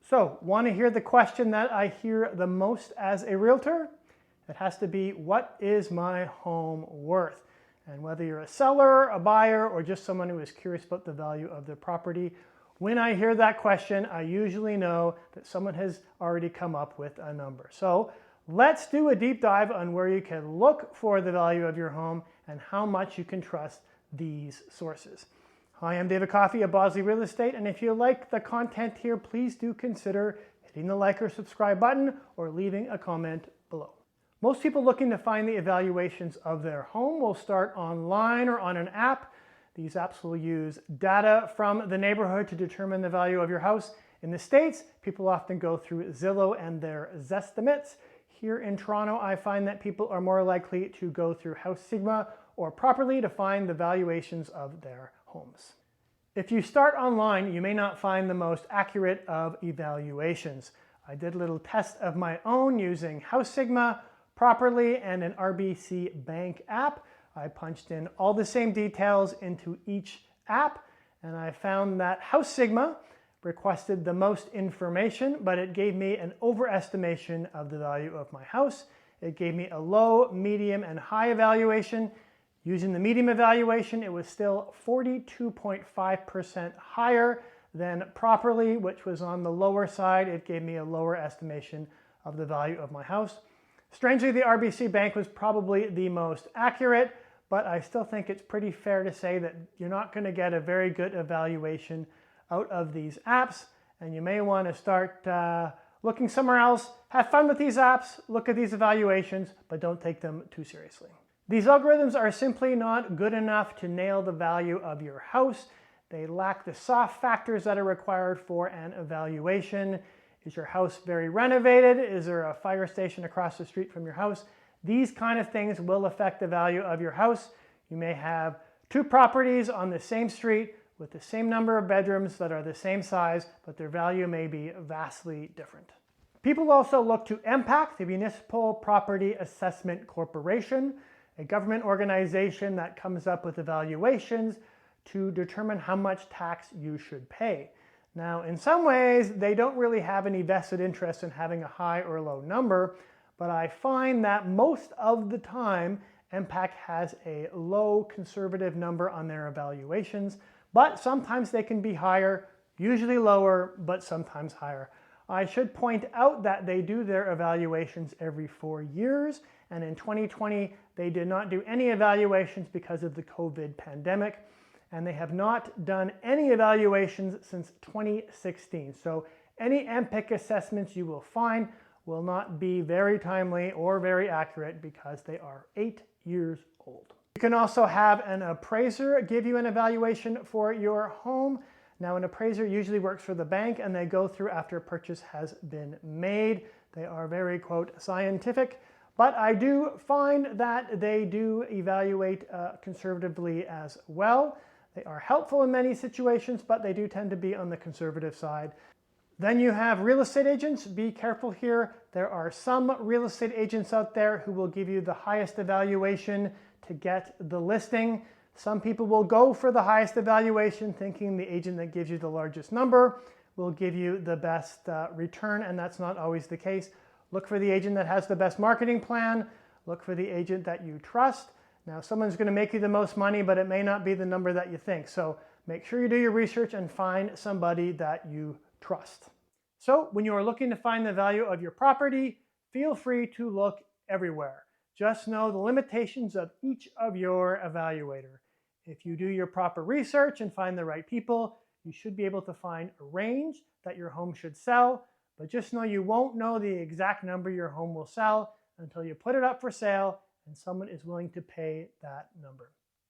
So, want to hear the question that I hear the most as a realtor? It has to be, what is my home worth? And whether you're a seller, a buyer, or just someone who is curious about the value of their property, when I hear that question, I usually know that someone has already come up with a number. So let's do a deep dive on where you can look for the value of your home and how much you can trust these sources. Hi, I'm David Coffey of Bosley Real Estate, and if you like the content here, please do consider hitting the like or subscribe button or leaving a comment below. Most people looking to find the evaluations of their home will start online or on an app. These apps will use data from the neighborhood to determine the value of your house. In the States, people often go through Zillow and their Zestimates. Here in Toronto, I find that people are more likely to go through House Sigma or Properly to find the valuations of their homes. If you start online, you may not find the most accurate of evaluations. I did a little test of my own using House Sigma, Properly, and an RBC Bank app. I punched in all the same details into each app, and I found that House Sigma requested the most information, but it gave me an overestimation of the value of my house. It gave me a low, medium, and high evaluation. Using the medium evaluation, it was still 42.5% higher than Properly, which was on the lower side. It gave me a lower estimation of the value of my house. Strangely, the RBC Bank was probably the most accurate, but I still think it's pretty fair to say that you're not going to get a very good evaluation out of these apps, and you may want to start looking somewhere else. Have fun with these apps, look at these evaluations, but don't take them too seriously. These algorithms are simply not good enough to nail the value of your house. They lack the soft factors that are required for an evaluation. Is your house very renovated? Is there a fire station across the street from your house? These kind of things will affect the value of your house. You may have two properties on the same street with the same number of bedrooms that are the same size, but their value may be vastly different. People also look to MPAC, the Municipal Property Assessment Corporation, a government organization that comes up with evaluations to determine how much tax you should pay. Now, in some ways, they don't really have any vested interest in having a high or low number, but I find that most of the time, MPAC has a low conservative number on their evaluations, but sometimes they can be higher, usually lower, but sometimes higher. I should point out that they do their evaluations every 4 years, and in 2020, they did not do any evaluations because of the COVID pandemic, and they have not done any evaluations since 2016. So any MPIC assessments you will find will not be very timely or very accurate because they are 8 years old. You can also have an appraiser give you an evaluation for your home. Now, an appraiser usually works for the bank, and they go through after a purchase has been made. They are very, quote, scientific, but I do find that they do evaluate conservatively as well. They are helpful in many situations, but they do tend to be on the conservative side. Then you have real estate agents. Be careful here. There are some real estate agents out there who will give you the highest evaluation to get the listing. Some people will go for the highest evaluation thinking the agent that gives you the largest number will give you the best return, and that's not always the case. Look for the agent that has the best marketing plan. Look for the agent that you trust. Now, someone's going to make you the most money, but it may not be the number that you think. So make sure you do your research and find somebody that you trust. So when you are looking to find the value of your property, feel free to look everywhere. Just know the limitations of each of your evaluator. If you do your proper research and find the right people, you should be able to find a range that your home should sell, but just know you won't know the exact number your home will sell until you put it up for sale and someone is willing to pay that number.